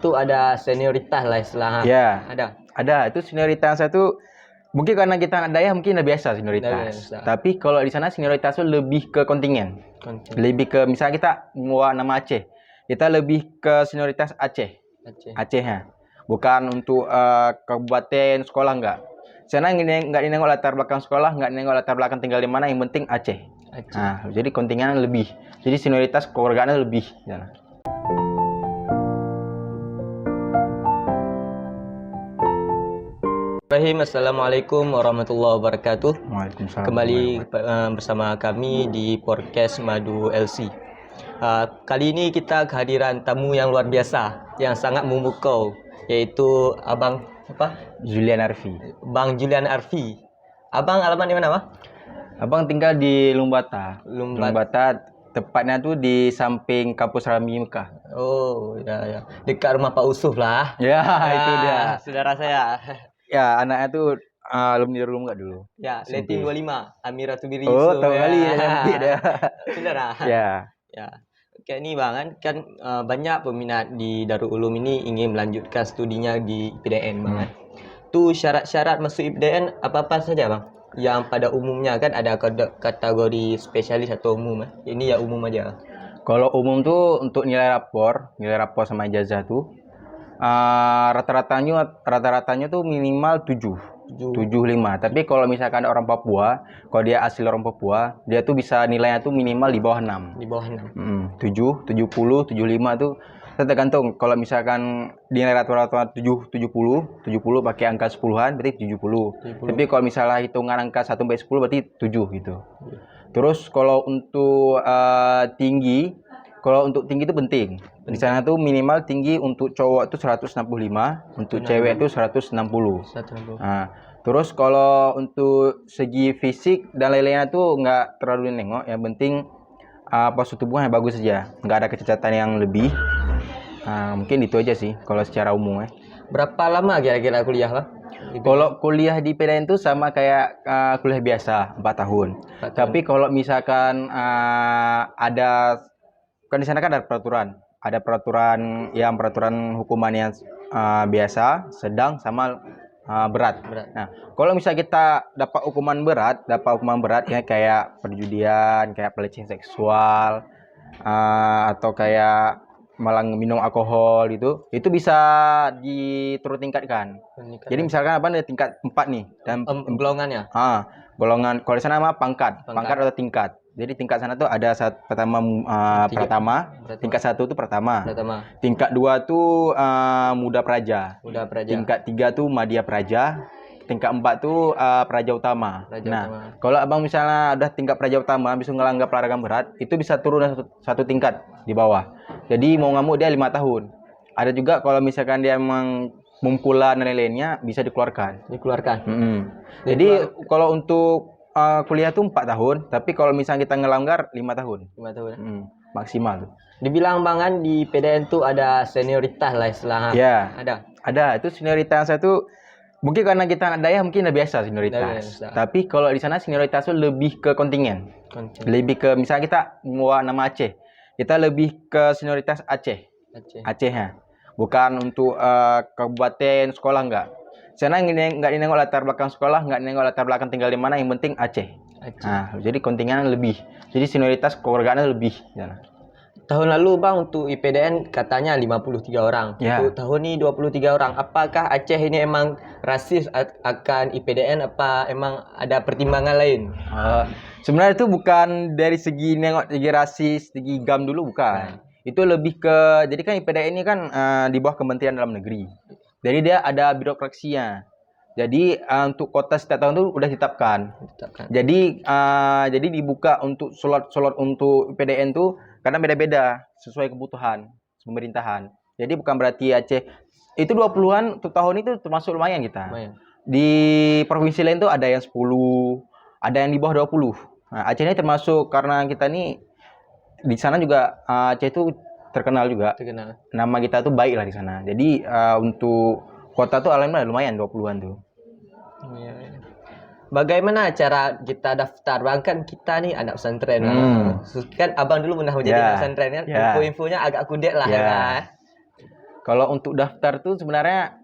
Itu ada senioritas lah istilahnya. Ya, Ada. Itu senioritas itu mungkin karena kita anak daerah mungkin udah biasa senioritas. Udah biasa. Tapi kalau di sana senioritas itu lebih ke kontingen. Lebih ke misalnya kita bawa nama Aceh. Kita lebih ke senioritas Aceh. Aceh ya. Bukan untuk kabupaten sekolah enggak. Sana nggak nengok latar belakang sekolah, nggak nengok latar belakang tinggal di mana, yang penting Aceh. Nah, jadi kontingennya lebih. Jadi senioritas keluarganya lebih. Ya. Assalamualaikum warahmatullahi wabarakatuh. Waalaikumsalam. Kembali bersama kami di podcast Madu LC. Kali ini kita kehadiran tamu yang luar biasa, yang sangat memukau, yaitu Abang apa? Julian Arfi. Bang Julian Arfi. Abang alamat di mana, Bang? Abang tinggal di Lumbata. Lumbata, tepatnya tuh di samping kampus Rami Mekah. Oh, ya. Dekat rumah Pak Usuf lah. Ya, itu dia. Saudara saya. Ya, anaknya tuh alumni dulu enggak dulu. Ya, Leting 25, Amira Tubiri Oh, Yusuf. tahu kali ya dia. Saudara. Ya. Kayak ini Bang kan banyak peminat di Darul Ulum ini ingin melanjutkan studinya di IPDN Bang. Tu syarat-syarat masuk IPDN apa-apa saja Bang? Yang pada umumnya kan ada kategori spesialis atau umum. Ini ya umum aja. Kalau umum tuh untuk nilai rapor sama ijazah tuh rata-ratanya tuh minimal 7,5. Tapi kalau misalkan orang Papua, kalau dia asli orang Papua, dia tuh bisa nilainya tuh minimal di bawah 6. Di bawah 6. 7, 70, 75 tuh tergantung. Kalau misalkan di nilai rata-rata 70 pakai angka 10-an berarti 70. Tapi kalau misalnya hitungan angka 1 sampai 10 berarti 7 gitu. Terus kalau untuk tinggi itu penting. Di sana tuh minimal tinggi untuk cowok itu 165, untuk cewek itu 160. Nah, terus kalau untuk segi fisik dan lain-lainnya tuh nggak terlalu nengok. Yang penting postur tubuhnya bagus saja, nggak ada kecacatan yang lebih. Mungkin itu aja sih kalau secara umum. Berapa lama kira-kira kuliah Bang? Kalau kuliah di PDN itu sama kayak kuliah biasa 4 tahun. Tapi kalau misalkan kan di sana kan ada peraturan hukuman yang biasa, sedang, sama berat. Nah, kalau misalnya kita dapat hukuman berat ya kayak perjudian, kayak pelecehan seksual, atau kayak malah minum alkohol itu bisa diturut tingkatkan. Jadi misalkan ada tingkat 4 nih dan golongannya. Golongan kalau di sana nama pangkat atau tingkat. Jadi tingkat sana tuh ada pratama, tingkat 1 tuh pratama. Tingkat 2 tuh muda praja. Tingkat 3 tuh madya praja. Tingkat 4 tuh praja utama. Kalau abang misalnya udah tingkat praja utama bisa ngelanggar pelanggaran berat, itu bisa turun satu tingkat di bawah. Jadi mau ngamuk dia 5 tahun. Ada juga kalau misalkan dia emang mumpulan dan lain-lainnya bisa dikeluarkan. Jadi kalau untuk kuliah tuh 4 tahun, tapi kalau misalnya kita ngelanggar 5 tahun. Maksimal tuh. Dibilang Bang kan di PDN tuh ada senioritas lah istilahnya. Ya. Ada. Itu senioritas itu mungkin karena kita anak daerah mungkin udah biasa senioritas. Tapi kalau di sana senioritas itu lebih ke kontingen. Lebih ke misalnya kita bawa nama Aceh. Kita lebih ke senioritas Aceh ya. Bukan untuk kabupaten sekolah enggak. Sana nggak nengok latar belakang sekolah, nggak nengok latar belakang tinggal di mana, yang penting Aceh. Nah, jadi kontingennya lebih. Jadi senioritas keluarganya lebih. Ya. Tahun lalu Bang untuk IPDN katanya 53 orang. Untuk tahun ini 23 orang. Apakah Aceh ini emang rasis akan IPDN apa emang ada pertimbangan lain? Sebenarnya itu bukan dari segi nengok segi rasis, segi GAM dulu bukan. Itu lebih ke, jadi kan IPDN ini kan di bawah Kementerian Dalam Negeri. Jadi dia ada birokrasinya. Jadi untuk kota setiap tahun itu udah ditetapkan. Jadi dibuka untuk slot untuk IPDN tuh karena beda-beda sesuai kebutuhan pemerintahan. Jadi bukan berarti Aceh itu 20-an untuk tahun itu termasuk lumayan kita. Di provinsi lain tuh ada yang 10, ada yang di bawah 20. Nah, Aceh ini termasuk karena kita ini di sana juga Aceh itu terkenal juga. Nama kita tuh baik lah di sana. Jadi untuk kota tuh alhamdulillah lumayan 20-an tuh. Bagaimana cara kita daftar? Bang kan kita nih anak pesantren. Kan abang dulu pernah menjadi anak pesantren kan. Info-infonya agak kudet lah. Kalau untuk daftar tuh sebenarnya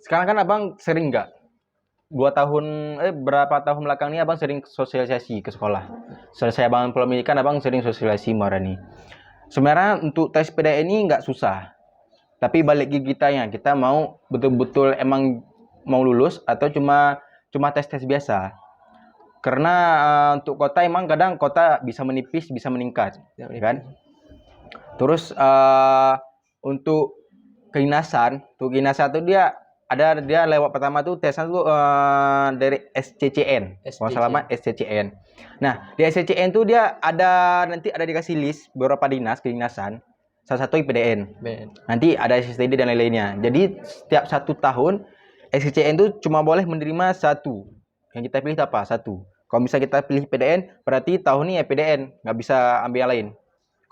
sekarang kan abang sering nggak? Berapa tahun belakang ini abang sering sosialisasi ke sekolah. Selesai abang pendidikan, abang sering sosialisasi marani. Sebenarnya untuk tes PDN ini nggak susah. Tapi balik ke kitanya, kita mau betul-betul emang mau lulus atau cuma tes-tes biasa. Karena untuk kota emang kadang kota bisa menipis, bisa meningkat, kan? Terus untuk kedinasan tuh dia lewat pertama tuh tesnya tuh dari SCCN. Kalau salah SCCN. Nah, di SCCN tuh dia nanti ada dikasih list beberapa kedinasan. Salah satu IPDN. Nanti ada SSTD dan lain-lainnya. Jadi setiap 1 tahun SCCN tuh cuma boleh menerima 1. Yang kita pilih apa? 1. Kalau misalnya kita pilih PDN, berarti tahun ini IPDN, nggak bisa ambil yang lain.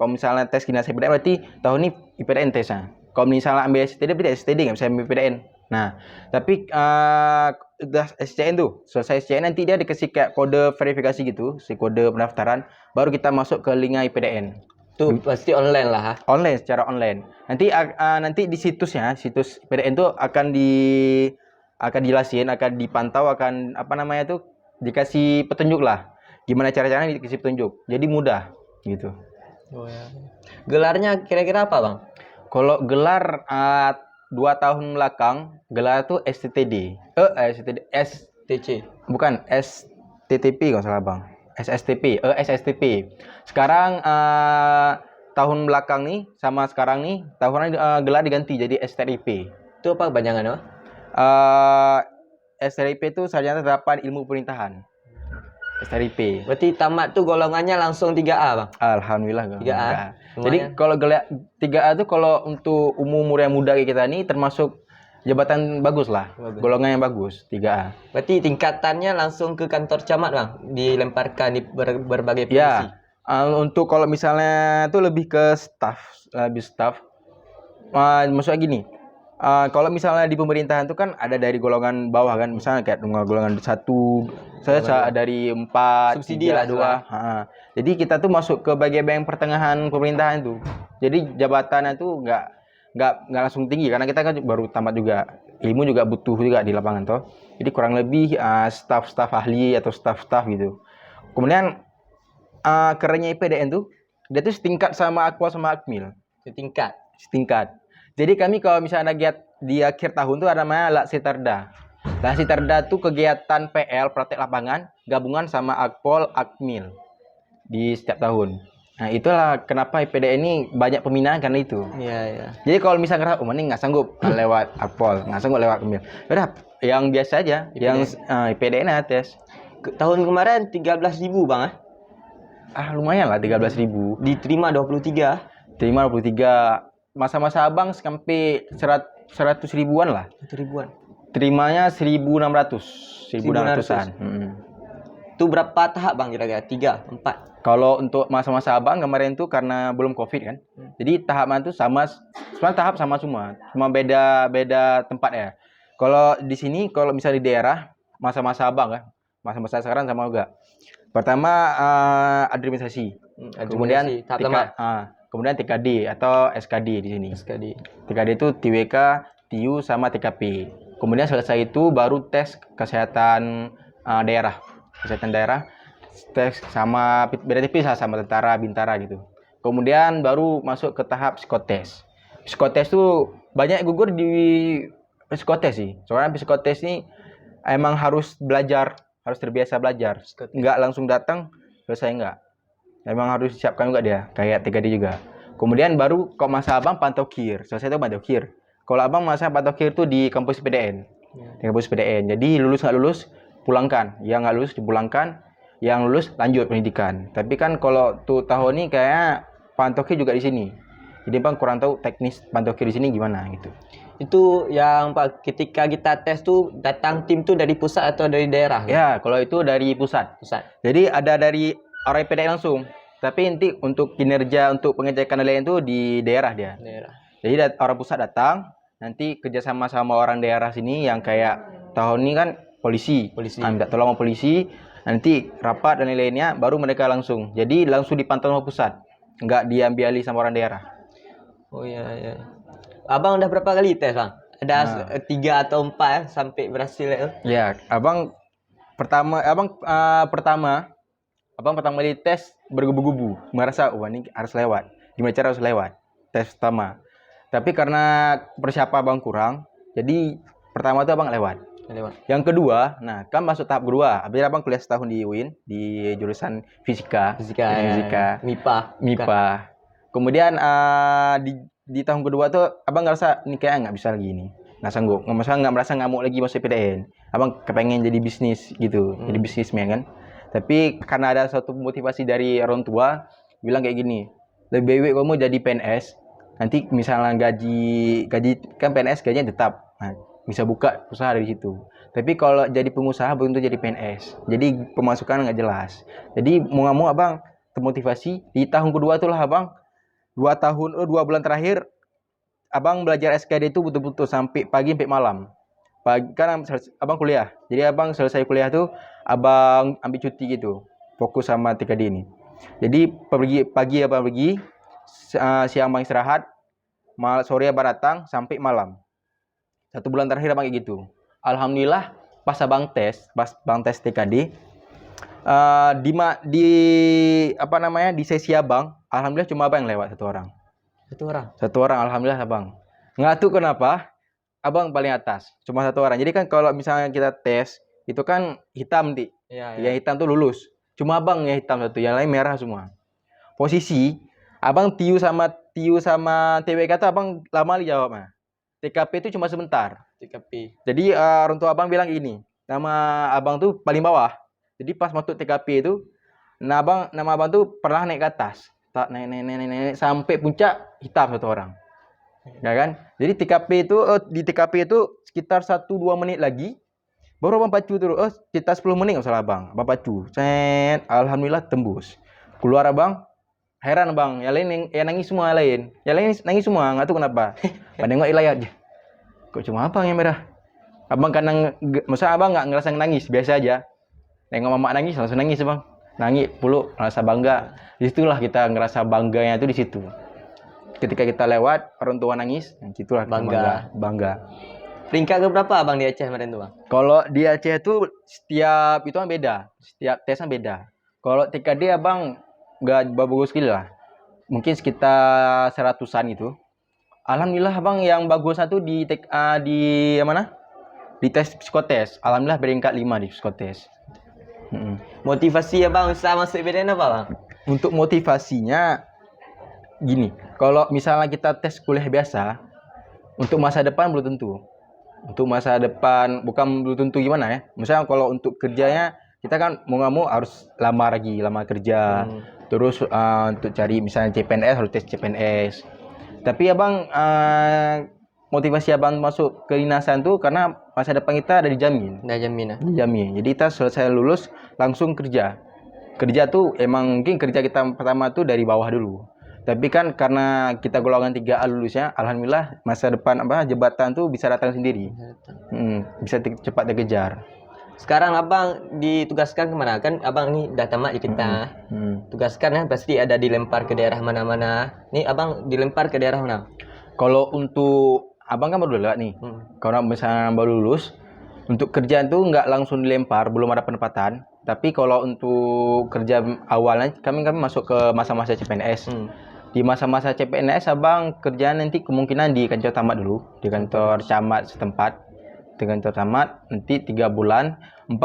Kalau misalnya tes kedinasan IPDN, berarti tahun ini IPDN tesnya. Kalau misalnya ambil STD, berarti STD nggak bisa ambil PDN. Nah, tapi udah SCN tuh, selesai SCN nanti dia dikasih kayak kode verifikasi gitu, si kode pendaftaran, baru kita masuk ke link IPDN. Tuh pasti online lah. Online, secara online. Nanti di situs IPDN tuh akan dijelasin, akan dipantau, akan dikasih petunjuk lah. Gimana caranya dikasih petunjuk. Jadi mudah gitu. Oh ya. Gelarnya kira-kira apa, Bang? Kalau gelar 2 tahun belakang, gelar tuh STTD. STC. Bukan, STTP kalau salah, Bang. SSTP. Sekarang tahun belakang nih sama sekarang nih, tahunan gelar diganti jadi STRIP. Itu apa panjangannya? STRIP itu sarjana terapan ilmu pemerintahan. STRIP. Berarti tamat tuh golongannya langsung 3A, Bang? Alhamdulillah. 3A. Jadi kalau gelar 3A tuh kalau untuk umur yang muda kayak kita ini termasuk jabatan bagus lah. Golongan yang bagus, 3A. Berarti tingkatannya langsung ke kantor camat, Bang? Dilemparkan di berbagai posisi. Ya. Untuk kalau misalnya tuh lebih ke lebih staff. Maksudnya gini. Kalau misalnya di pemerintahan itu kan ada dari golongan bawah kan, misalnya kayak golongan 1, saya dari 4, subsidi 3, lah 2. Jadi kita tuh masuk ke bagian pertengahan pemerintahan itu. Jadi jabatannya tuh nggak langsung tinggi karena kita kan baru tamat juga. Ilmu juga butuh juga di lapangan toh. Jadi kurang lebih staf ahli atau staf gitu. Kemudian kerennya IPDN tuh dia tuh setingkat sama Akpol sama Akmil. Setingkat. Jadi kami kalau misalnya di akhir tahun tuh ada namanya Laksitarda. Laksitarda tuh kegiatan PL praktek lapangan gabungan sama Akpol, Akmil di setiap tahun. Nah itulah kenapa IPDN ini banyak peminat karena itu. Iya. Jadi kalau misalnya ini nggak sanggup lewat Akpol, nggak sanggup lewat Akmil, udah yang biasa aja, yang IPDN tes. Tahun kemarin 13.000, Bang. Lumayan lah 13.000. Diterima 23. Terima 23. Masa-masa abang sampai 100 ribuan lah. 1 ribuan. Terimanya 1.600-an. Itu berapa tahap, Bang, kira-kira? 3, 4? Kalau untuk masa-masa abang kemarin tuh karena belum COVID kan. Jadi tahapan tuh sebenarnya tahap sama semua. Cuma beda tempat ya. Kalau di sini, kalau misalnya di daerah, masa-masa abang kan. Masa-masa sekarang sama juga. Pertama administrasi. Kemudian kemudian TKD atau SKD di sini. TKD itu TWK, TIU sama TKP. Kemudian selesai itu baru tes kesehatan daerah. Kesehatan daerah tes sama beda tipis lah sama tentara, bintara gitu. Kemudian baru masuk ke tahap psikotes. Psikotes tuh banyak gugur di psikotes sih. Soalnya psikotes ini emang harus belajar, harus terbiasa belajar. Enggak langsung datang selesai enggak. Memang harus disiapkan juga dia, kayak 3D juga. Kemudian baru kalau masa abang pantokir, selesai itu pantokir. Kalau abang masa pantokir itu di kampus PDN, di kampus PDN. Jadi lulus nggak lulus pulangkan, yang nggak lulus dipulangkan, yang lulus lanjut pendidikan. Tapi kan kalau tuh tahun ini kayak pantokir juga di sini. Jadi bang kurang tahu teknis pantokir di sini gimana gitu. Itu yang ketika kita tes tuh datang tim tuh dari pusat atau dari daerah? Ya, kalau itu dari pusat. Jadi ada dari orang IPDN langsung, tapi nanti untuk kinerja untuk pengecekan lain itu di daerah dia. Jadi orang pusat datang, nanti kerjasama sama orang daerah sini yang kayak tahun ini kan polisi. Minta tolong sama polisi, nanti rapat dan lain-lainnya, baru mereka langsung. Jadi langsung dipantau sama pusat, nggak diambil alih sama orang daerah. Oh iya ya. Abang udah berapa kali tes bang? Ada 3 atau 4 sampai berhasil ya? Ya, abang pertama kali tes bergubu-gubu, merasa wah ini harus lewat. Gimana cara harus lewat? Tes pertama. Tapi karena persiapan abang kurang, jadi pertama tuh abang lewat. Yang kedua, nah kan masuk tahap kedua. Habis abang kuliah setahun di UIN di jurusan fisika. Fisika. MIPA. Kemudian di tahun kedua tuh abang ngerasa ini kayak nggak bisa lagi ini, nggak sanggup, nggak merasa nggak mau lagi masuk PTN. Abang kepengen jadi bisnis gitu, jadi bisnismen kan. Tapi karena ada suatu motivasi dari orang tua bilang kayak gini, lebih baik kamu jadi PNS. Nanti misalnya gaji kan PNS gajinya tetap, nah, bisa buka usaha dari situ. Tapi kalau jadi pengusaha belum tentu jadi PNS. Jadi pemasukan nggak jelas. Jadi mau nggak mau abang termotivasi di tahun kedua tuh lah abang 2 bulan terakhir abang belajar SKD itu betul-betul sampai pagi sampai malam. Pagi kan abang kuliah. Jadi abang selesai kuliah tuh abang ambil cuti gitu. Fokus sama TKD ini. Jadi pagi abang pergi, siang abang istirahat, sore abang datang sampai malam. 1 bulan terakhir abang kayak gitu. Alhamdulillah pas abang tes TKD di sesi abang, alhamdulillah cuma abang yang lewat satu orang alhamdulillah abang. Nggak tahu kenapa abang paling atas, cuma 1 orang. Jadi kan kalau misalnya kita tes itu kan hitam nanti, yang hitam tuh lulus, cuma abang yang hitam satu, yang lain merah semua. Posisi abang TIU sama TWK tuh abang lama li jawabnya. TKP itu cuma sebentar. Jadi orang tua abang bilang gini, nama abang tuh paling bawah. Jadi pas masuk TKP itu, nama abang tuh pernah naik ke atas, tak naik sampai puncak hitam 1 orang, ya kan? Jadi di TKP itu sekitar 1-2 menit lagi, baru abang pacu terus, sekitar 10 menit nggak salah abang pacu, alhamdulillah tembus, keluar abang, heran abang, yang lain nangis semua, nangis semua, nggak tahu kenapa, pada nengok ilayat, kok cuma abang yang merah, abang kadang, masa abang nggak ngerasa nangis, biasa aja. Nengok mama nangis langsung nangis bang, nangis puluk, ngerasa bangga. Disitulah kita ngerasa bangganya itu di situ. Ketika kita lewat orang tua nangis, disitulah bangga. Peringkat keberapa abang di Aceh kemarin tuh bang? Kalau di Aceh itu setiap itu kan beda, setiap tesnya beda. Kalau TKD abang nggak bagus sekali lah, mungkin sekitar 100-an itu. Alhamdulillah abang yang bagus satu di mana? Di tes psikotes. Alhamdulillah peringkat 5 di psikotes. Motivasi abang usaha masuk IPDN apa bang? Untuk motivasinya gini, kalau misalnya kita tes kuliah biasa, untuk masa depan belum tentu. Untuk masa depan bukan belum tentu gimana ya. Misalnya kalau untuk kerjanya kita kan mau nggak mau harus lama kerja. Terus untuk cari misalnya CPNS harus tes CPNS. Tapi abang motivasi abang masuk ke dinasan tuh karena masa depan kita ada dijamin. Dijamin. Jadi kita selesai lulus langsung kerja. Kerja tuh emang mungkin kerja kita pertama tuh dari bawah dulu. Tapi kan karena kita golongan 3A lulusnya, alhamdulillah masa depan jabatan tuh bisa datang sendiri. Bisa cepat dikejar. Sekarang abang ditugaskan kemana? Kan abang nih udah tamat di kita. Tugaskan kan pasti ada dilempar ke daerah mana-mana. Nih abang dilempar ke daerah mana? Kalau untuk abang kan baru lewat nih. Kalau misalnya baru lulus, untuk kerjaan tuh nggak langsung dilempar, belum ada penempatan. Tapi kalau untuk kerja awalnya kami masuk ke masa-masa CPNS. Di masa-masa CPNS abang kerjaan nanti kemungkinan di kantor camat dulu, di kantor camat setempat. Di kantor camat nanti 3 bulan, 4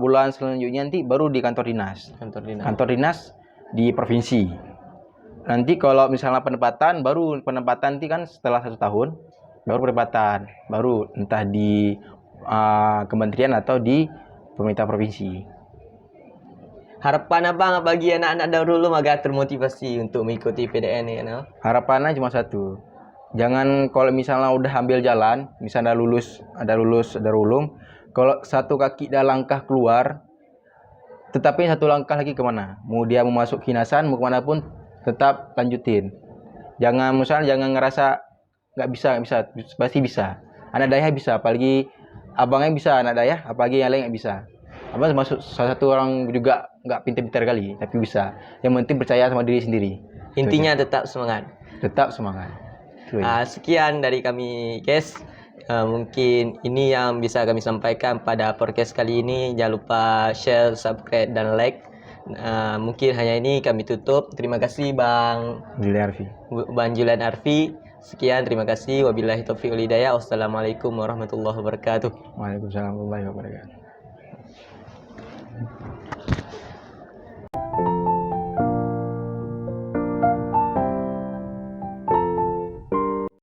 bulan selanjutnya nanti baru di kantor dinas. Kantor dinas di provinsi. Nanti kalau misalnya penempatan nanti kan setelah 1 tahun baru penempatan, baru entah di kementerian atau di pemerintah provinsi. Harapan abang bagi anak-anak Darul Ulum agar termotivasi untuk mengikuti PDN ni kan? Harapannya cuma satu. Jangan kalau misalnya udah ambil jalan, misalnya lulus Darul Ulum, kalau satu kaki dah langkah keluar, tetapi 1 langkah lagi kemana? Mau dia mau masuk kinasan, mau kemana pun tetap lanjutin. Jangan ngerasa nggak bisa, pasti bisa. Anak daya bisa, apalagi abangnya bisa anak daya, apalagi yang lain nggak bisa. Abang masuk salah satu orang juga nggak pintar-pintar kali, tapi bisa. Yang penting percaya sama diri sendiri. Intinya tetap semangat. Tetap semangat. Itu aja. Sekian dari kami, guys. Mungkin ini yang bisa kami sampaikan pada podcast kali ini. Jangan lupa share, subscribe, dan like. Mungkin hanya ini kami tutup. Terima kasih Bang Julian Arfi. Sekian, terima kasih. Wabillahi taufiq wal hidayah. Wassalamualaikum warahmatullahi wabarakatuh. Waalaikumsalam warahmatullahi wabarakatuh.